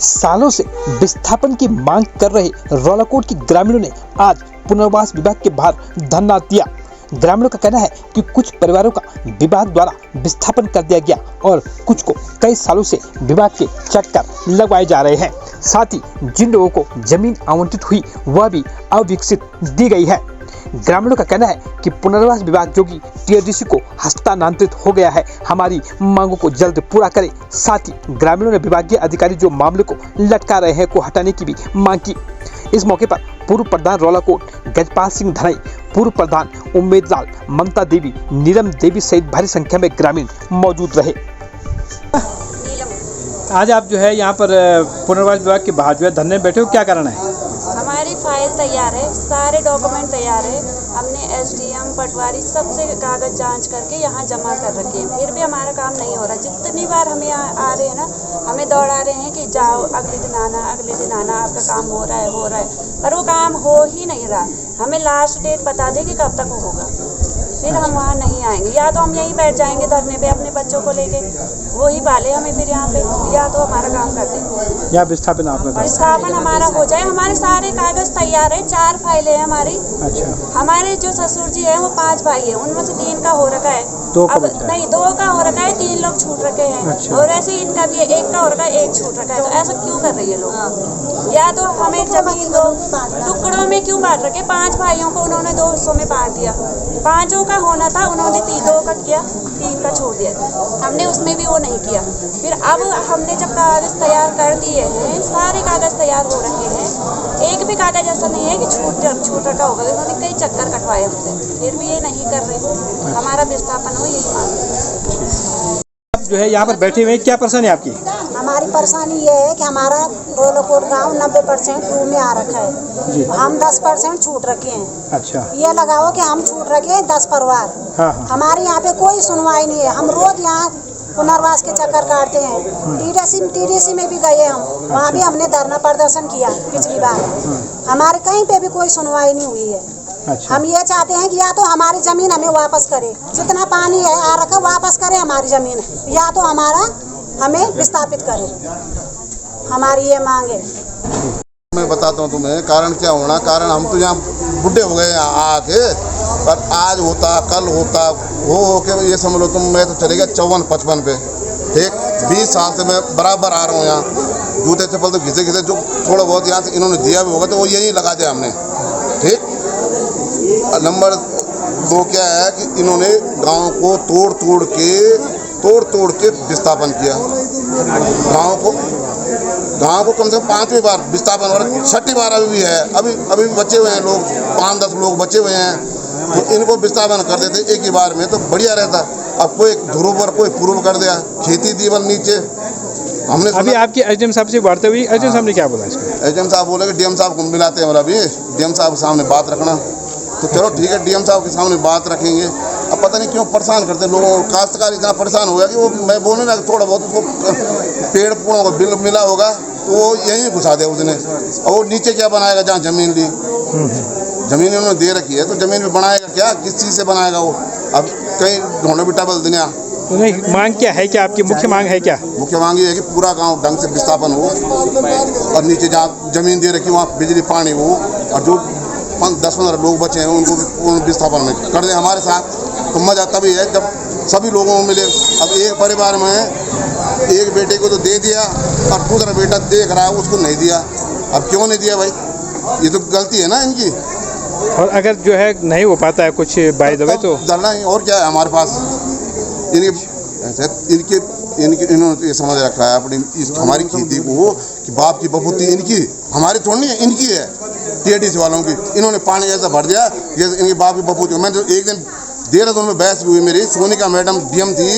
सालों से विस्थापन की मांग कर रहे रौलाकोट के ग्रामीणों ने आज पुनर्वास विभाग के बाहर धरना दिया। ग्रामीणों का कहना है कि कुछ परिवारों का विभाग द्वारा विस्थापन कर दिया गया और कुछ को कई सालों से विभाग के चक्कर लगवाए जा रहे हैं। साथ ही जिन लोगों को जमीन आवंटित हुई वह भी अविकसित दी गई है। ग्रामीणों का कहना है कि पुनर्वास विभाग जो कि टीआरडीसी को हस्तांतरित हो गया है, हमारी मांगों को जल्द पूरा करे। साथ ही ग्रामीणों ने विभागीय अधिकारी जो मामले को लटका रहे हैं को हटाने की भी मांग की। इस मौके पर पूर्व प्रधान रौलाकोट गजपाल सिंह धनई, पूर्व प्रधान उम्मेद लाल, ममता देवी, नीलम देवी सहित भारी संख्या में ग्रामीण मौजूद रहे। आज आप जो है यहाँ पर पुनर्वास विभाग के बाहर जो है धरने बैठे हो, क्या कारण है? हमारी फाइल तैयार है, सारे डॉक्यूमेंट तैयार है। हमने एसडीएम, पटवारी सबसे कागज जांच करके यहाँ जमा कर रखे हैं, फिर भी हमारा काम नहीं हो रहा। जितनी बार हमें आ रहे हैं ना, हमें दौड़ा रहे हैं कि जाओ अगले दिन आना, अगले दिन आना, आपका काम हो रहा है, पर वो काम हो ही नहीं रहा। हमें लास्ट डेट बता दें कि कब तक होगा, फिर हम वहाँ नहीं आएंगे। या तो हम यहीं बैठ जाएंगे धरने पे अपने बच्चों को लेके, वो ही पाले हमें फिर यहाँ पे, या तो हमारा काम कर दें। या विस्थापन आपका विस्थापन हमारा हो जाए। हमारे सारे कागज तैयार है, 4 फाइलें हैं हमारी। अच्छा। हमारे जो ससुर जी है वो 5 भाई है, उनमें से 3 का हो रखा है, 2 अब नहीं 2 का हो रखा है, 3 लोग छूट रखे हैं। अच्छा। और ऐसे इनका भी 1 का हो रखा है, 1 छूट रखा है। तो ऐसा क्यों कर रही है लोग? या तो हमें जमीन दो, टुकड़ों में क्यों बांट रखे? 5 भाइयों को उन्होंने 2 हिस्सों में बांट दिया। 5 का होना था, उन्होंने 2 का किया, 3 का छोड़ दिया। हमने उसमें भी वो नहीं किया। फिर अब हमने जब कागज तैयार कर दिए हैं, सारे कागज तैयार हो रखे हैं, एक भी कागज ऐसा नहीं है कि छूट रखा होगा। उन्होंने कई चक्कर कटवाए हमसे, फिर भी ये नहीं कर रहे। हमारा विस्थापन हो, यही मांग। जो है यहाँ पर बैठे हुए, क्या परेशानी है आपकी? हमारी परेशानी ये है कि हमारा रौलाकोट गांव 90% रूम में आ रखा है, हम 10% छूट रखे हैं। अच्छा। ये लगाओ कि हम छूट रखे 10 परिवार। हाँ। हमारे यहाँ पे कोई सुनवाई नहीं है। हम रोज यहाँ पुनर्वास के चक्कर काटते हैं। टीडीसी में भी गए हम, वहाँ भी हमने धरना प्रदर्शन किया पिछली बार। हमारे कहीं पे भी कोई सुनवाई नहीं हुई है। अच्छा। हम ये चाहते हैं कि या तो हमारी जमीन हमें वापस करे, जितना पानी है आ रखा वापस करे हमारी जमीन, या तो हमें विस्थापित करे। हमारी ये मांग है। मैं बताता हूँ तुम्हें कारण क्या होना। कारण हम तो यहाँ बुढ़े हो गए यहाँ आके, पर आज होता कल होता हो के ये समझ लो तुम। मैं तो चले गया 54-55 पे, ठीक 20 साल से मैं बराबर आ रहा हूँ यहाँ। जूते चप्पल तो घिसे जो थोड़ा बहुत यहाँ से इन्होंने दिया भी होगा तो वो यही लगा दिया हमने, ठीक। नंबर 2 क्या है कि इन्होंने गांव को तोड़ के विस्थापन किया। गांव को कम से कम 5वीं बार विस्थापन हो रहा है, 6ठी बार अभी भी है। अभी बचे हुए हैं लोग, 5-10 लोग बचे हुए हैं। तो इनको विस्थापन कर देते एक ही बार में तो बढ़िया रहता। अब कोई ध्रुव पर कोई पूर्व कर दिया, खेती दी बल नीचे। हमने अभी आपकी एसडीएम साहब से बात हुई, एसडीएम साहब ने क्या बोला इसको? एसडीएम साहब बोले कि डीएम साहब को मिलाते हैं। अभी डीएम साहब के सामने बात रखना, तो चलो ठीक है, डीएम साहब के सामने बात रखेंगे। अब पता नहीं क्यों परेशान करते लोगों को। काश्तकार इतना परेशान हो गया कि वो मैं बोलने लगा थोड़ा बहुत उसको पेड़ पूड़ों को बिल मिला होगा तो वो यहीं घुसा दे उसने। और वो नीचे क्या बनाएगा जहाँ जमीन ली, जमीन उन्होंने दे रखी है तो जमीन में बनाएगा क्या, किस चीज़ से बनाएगा वो? अब कहीं ढूंढो बिटा बल दुनिया। मांग क्या है, क्या आपकी मुख्य मांग है? क्या मुख्य मांग ये है कि पूरा गांव ढंग से विस्थापन हो और नीचे जहाँ जमीन दे रखी वहाँ बिजली पानी हो, और जो 10-15 लोग बचे हैं उनको विस्थापन में कर दें हमारे साथ। तो मजा तभी है जब सभी लोगों को मिले। अब एक परिवार में एक बेटे को तो दे दिया और दूसरा बेटा देख रहा है उसको नहीं दिया। अब क्यों नहीं दिया भाई? ये तो गलती है ना इनकी। और अगर जो है नहीं हो पाता है कुछ बाय द वे तो धरना ही। और क्या है हमारे पास? इन्होंने ये समझ रखा है अपनी हमारी खेती को कि बाप की बबूती इनकी, हमारी थोड़ी नहीं है, इनकी है, टीआरडीसी वालों की। इन्होंने पानी ऐसा भर दिया जैसे इनके बाप की बबूती। मैंने तो एक दिन देहरादून में बहस हुई मेरी, सोनिका मैडम डीएम थी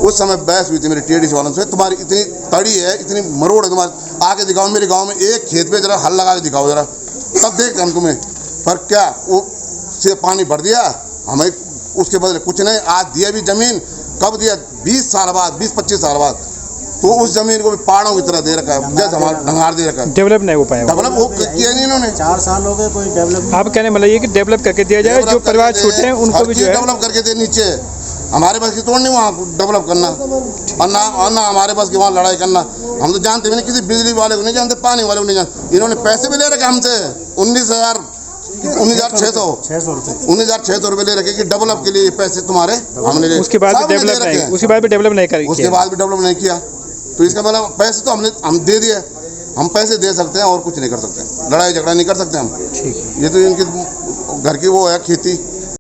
उस समय, बहस हुई थी मेरी टीआरडीसी वालों से। तुम्हारी इतनी तड़ी है, इतनी मरोड़ है तुम्हारी, आके दिखाओ मेरे गाँव में एक खेत पे जरा हल लगा के दिखाओ जरा, तब देख हम तुम्हें। पर क्या वो से पानी भर दिया, हमें उसके बदले कुछ नहीं। आज दिया भी जमीन, कब दिया? 20 साल बाद, 20-25 साल बाद। तो उस जमीन को भी पहाड़ों की तरह दे रखा है, जैसे हमारा ढंगार दे रखा है। डेवलप नहीं हो पाया, डेवलप हो किया नहीं इन्होंने। 4 साल हो गए कोई डेवलप। आप कहने मतलब ये कि डेवलप करके दिया जाए, जो परिवार छूटे हैं उनको भी जो है डेवलप करके दे नीचे। हमारे पास की तोड़नी वहाँ डेवलप करना, और ना हमारे पास की वहाँ लड़ाई करना। हम तो जानते भी नहीं, किसी बिजली वाले को नहीं जानते, पानी वाले को नहीं जानते। इन्होंने पैसे भी ले रखे हमसे 19,600 रुपये ले रखे कि डेवलप के लिए पैसे तुम्हारे हमने ले। उसके बाद भी डेवलप नहीं करी, उसके बाद भी डेवलप नहीं किया। तो इसका मतलब पैसे तो हम दे दिए, हम पैसे दे सकते हैं और कुछ नहीं कर सकते, लड़ाई झगड़ा नहीं कर सकते हम। ठीक है। ये तो इनकी घर की वो है खेती।